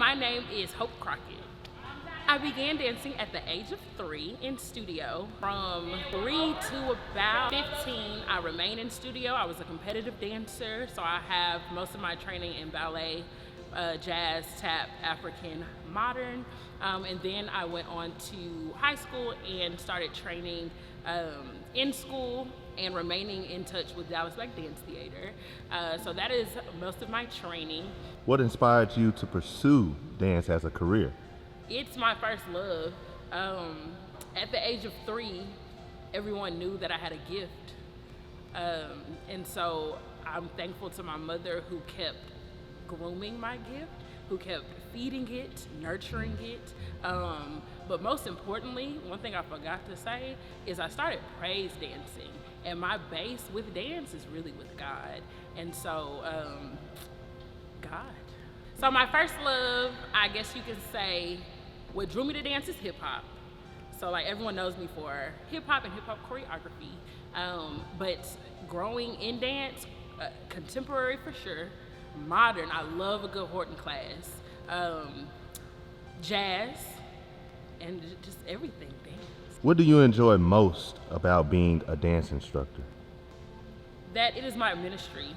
My name is Hope Crockett. I began dancing at the age of 3 in studio. From 3 to about 15, I remained in studio. I was a competitive dancer, so I have most of my training in ballet, jazz, tap, African, modern. And then I went on to high school and started training in school and remaining in touch with Dallas Black Dance Theater. So that is most of my training. What inspired you to pursue dance as a career? It's my first love. At the age of 3, everyone knew that I had a gift. And so I'm thankful to my mother who kept grooming my gift, who kept feeding it, nurturing it. But most importantly, one thing I forgot to say is I started praise dancing. And my base with dance is really with God. And so, God. So my first love, I guess you could say, what drew me to dance is hip hop. So like everyone knows me for hip hop and hip hop choreography. But growing in dance, contemporary for sure, modern, I love a good Horton class, jazz, and just everything dance. What do you enjoy most about being a dance instructor? That it is my ministry,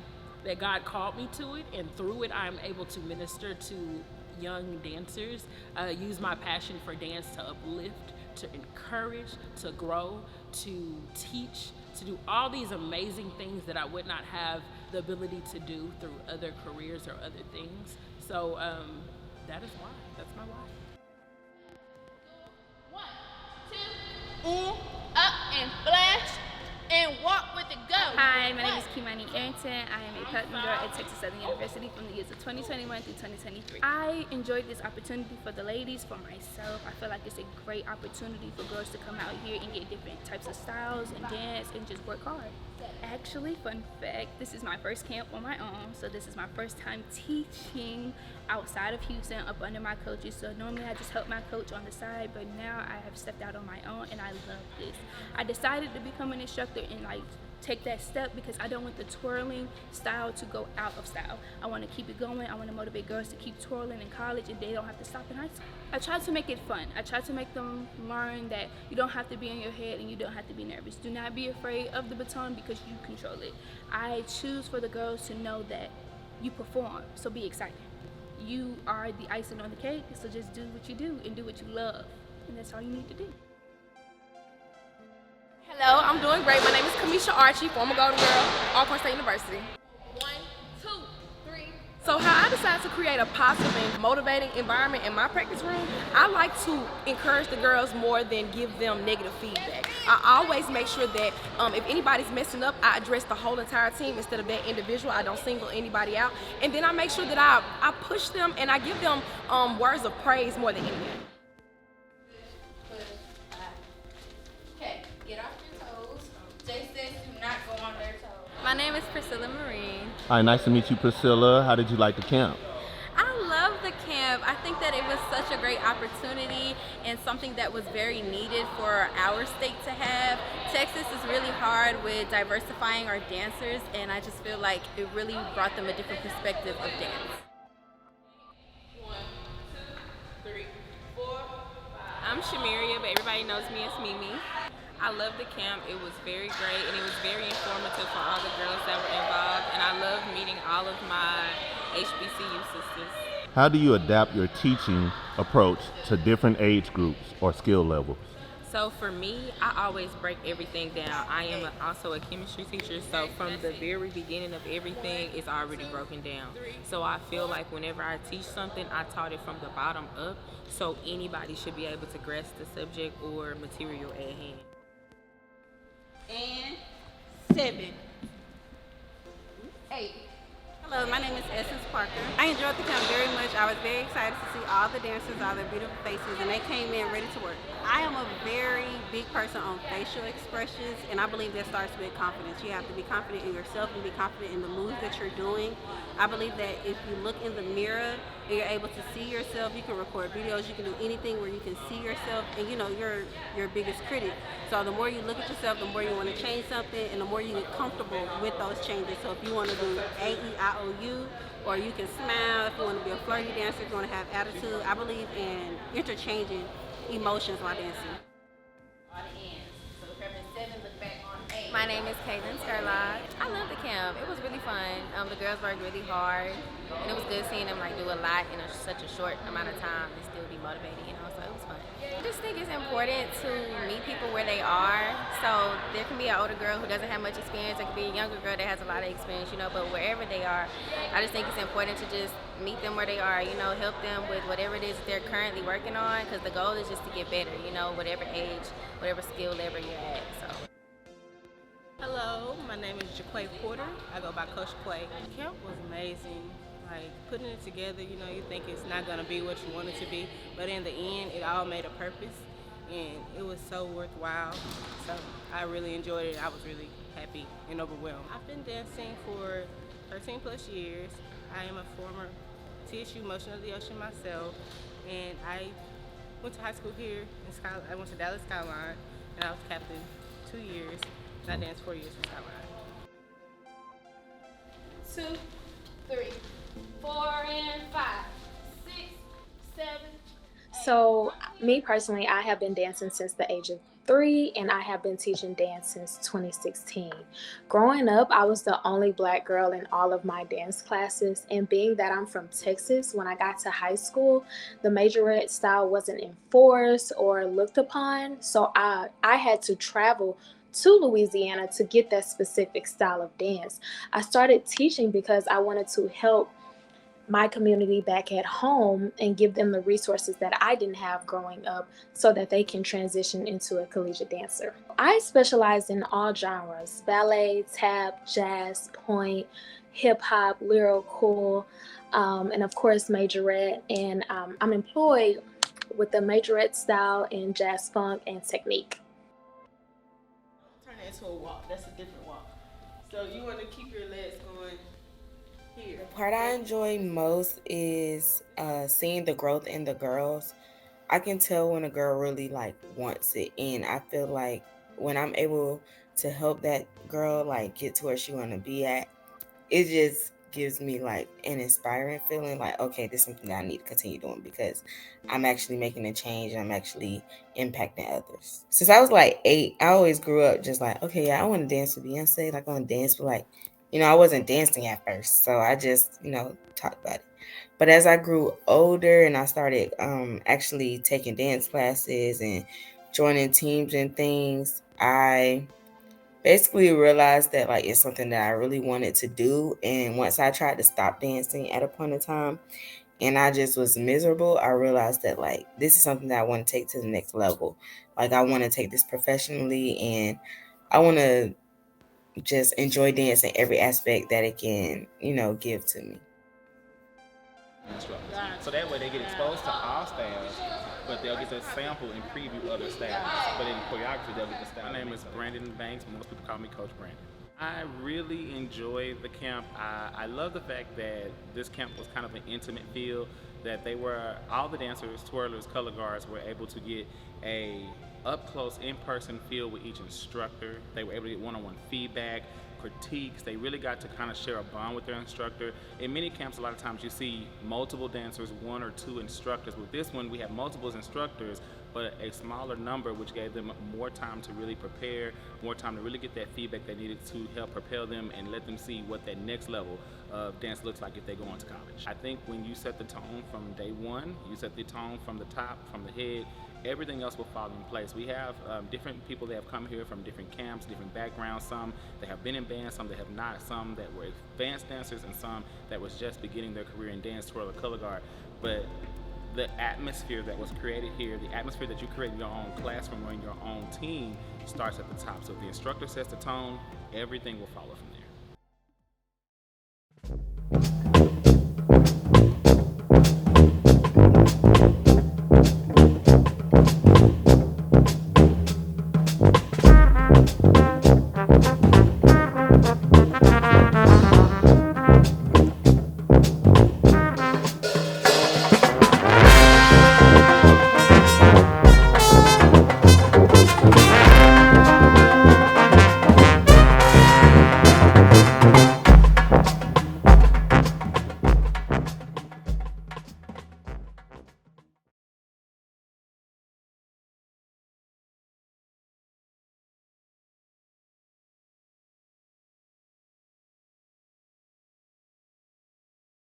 that God called me to it, and through it I'm able to minister to young dancers, use my passion for dance to uplift, to encourage, to grow, to teach, to do all these amazing things that I would not have the ability to do through other careers or other things. So that is why, that's my why. 1, 2, up and flash and walk with the go. Hi, my name is Kemonie Arrington. I am a Platinum Girl at Texas Southern University from the years of 2021 through 2023. I enjoyed this opportunity for the ladies, for myself. I feel like it's a great opportunity for girls to come out here and get different types of styles and dance and just work hard. Actually, fun fact, this is my first camp on my own, so this is my first time teaching outside of Houston up under my coaches. So normally I just help my coach on the side, but now I have stepped out on my own and I love this. I decided to become an instructor and like take that step because I don't want the twirling style to go out of style. I want to keep it going. I want to motivate girls to keep twirling in college and they don't have to stop in high school. I try to make it fun. I try to make them learn that you don't have to be in your head and you don't have to be nervous. Do not be afraid of the baton because you control it. I choose for the girls to know that you perform, so be excited. You are the icing on the cake, so just do what you do and do what you love. And that's all you need to do. Hello, I'm doing great. My name is Kamesha Archie, former Golden Girl, Alcorn State University. 1, 2, 3. So how I decided to create a positive and motivating environment in my practice room, I like to encourage the girls more than give them negative feedback. I always make sure that if anybody's messing up, I address the whole entire team instead of that individual. I don't single anybody out. And then I make sure that I push them and I give them words of praise more than anything. Okay, get off your toes. Jay says do not go on their toes. My name is Priscilla Marin. Hi, nice to meet you, Priscilla. How did you like the camp? I love the camp. I think that it was such a great opportunity and something that was very needed for our state to have. Texas is really hard with diversifying our dancers, and I just feel like it really brought them a different perspective of dance. 1, 2, 3, 4, 5. I'm Chermeria, but everybody knows me as Mimi. I love the camp. It was very great and it was very informative for all the girls that were involved, and I love meeting all of my HBCU sisters. How do you adapt your teaching approach to different age groups or skill levels? So for me, I always break everything down. I am also a chemistry teacher, so from the very beginning of everything, it's already broken down. So I feel like whenever I teach something, I taught it from the bottom up, so anybody should be able to grasp the subject or material at hand. And 7, 8. Hello, my name is Essence Parker. I enjoyed the camp very much. I was very excited to see all the dancers, all their beautiful faces, and they came in ready to work. I am a very big person on facial expressions, and I believe that starts with confidence. You have to be confident in yourself and be confident in the moves that you're doing. I believe that if you look in the mirror and you're able to see yourself, you can record videos, you can do anything where you can see yourself, and you know, you're your biggest critic. So the more you look at yourself, the more you want to change something, and the more you get comfortable with those changes. So if you want to do A-E-I-O-U, or you can smile, if you want to be a flirty dancer, if you want to have attitude, I believe in interchanging emotions while dancing. My name is Kaelyn, Scurlock. I love the camp. It was really fun. The girls worked really hard, and it was good seeing them like do a lot in such a short amount of time and still be motivated, you know, so it was fun. I just think it's important to meet people where they are. So there can be an older girl who doesn't have much experience, there can be a younger girl that has a lot of experience, you know, but wherever they are, I just think it's important to just meet them where they are, you know, help them with whatever it is that they're currently working on, because the goal is just to get better, you know, whatever age, whatever skill level you're at, so. Hello, my name is Jacque Porter. I go by Coach Quay. Camp was amazing. Like putting it together, you know, you think it's not gonna be what you want it to be, but in the end, it all made a purpose, and it was so worthwhile. So I really enjoyed it. I was really happy and overwhelmed. I've been dancing for 13 plus years. I am a former TSU Motion of the Ocean myself, and I went to high school here in Skyline. I went to Dallas Skyline, and I was captain 2 years. I danced 4 years for Skyline. 2, 3, 4, and 5, 6, 7. So me personally, I have been dancing since the age of 3, and I have been teaching dance since 2016. Growing up, I was the only black girl in all of my dance classes, and being that I'm from Texas, when I got to high school, the majorette style wasn't enforced or looked upon, so I had to travel to Louisiana to get that specific style of dance. I started teaching because I wanted to help my community back at home and give them the resources that I didn't have growing up so that they can transition into a collegiate dancer. I specialize in all genres: ballet, tap, jazz, point, hip hop, lyrical, and of course majorette. And I'm employed with the majorette style in jazz funk and technique. Turn that into a walk. That's a different walk. So you want to keep your legs going here. The part I enjoy most is seeing the growth in the girls. I can tell when a girl really like wants it, and I feel like when I'm able to help that girl like get to where she want to be at, it just gives me like an inspiring feeling like, okay, this is something that I need to continue doing because I'm actually making a change and I'm actually impacting others. Since I was like 8, I always grew up just like, okay, yeah, I want to dance with Beyonce. Like I want to dance with like, you know, I wasn't dancing at first. So I just, you know, talked about it. But as I grew older and I started actually taking dance classes and joining teams and things, I basically realized that like it's something that I really wanted to do. And once I tried to stop dancing at a point in time and I just was miserable, I realized that like this is something that I want to take to the next level. Like I want to take this professionally and I want to just enjoy dance in every aspect that it can, you know, give to me. So that way they get exposed to all styles, but they'll get to sample and preview other styles. But in choreography, they'll get the style. My name is Brandon Banks. Most people call me Coach Brandon. I really enjoy the camp. I love the fact that this camp was kind of an intimate feel, that they were, all the dancers, twirlers, color guards were able to get a up-close, in-person feel with each instructor. They were able to get one-on-one feedback, critiques. They really got to kind of share a bond with their instructor. In many camps, a lot of times you see multiple dancers, 1 or 2 instructors. With this one, we have multiple instructors, but a smaller number, which gave them more time to really prepare, more time to really get that feedback they needed to help propel them and let them see what that next level of dance looks like if they go on to college. I think when you set the tone from day one, you set the tone from the top, from the head, everything else will fall in place. We have different people that have come here from different camps, different backgrounds, some that have been in bands, some that have not, some that were advanced dancers, and some that was just beginning their career in dance, twirl, or color guard. But the atmosphere that was created here, the atmosphere that you create in your own classroom or in your own team starts at the top. So if the instructor sets the tone, everything will follow from there.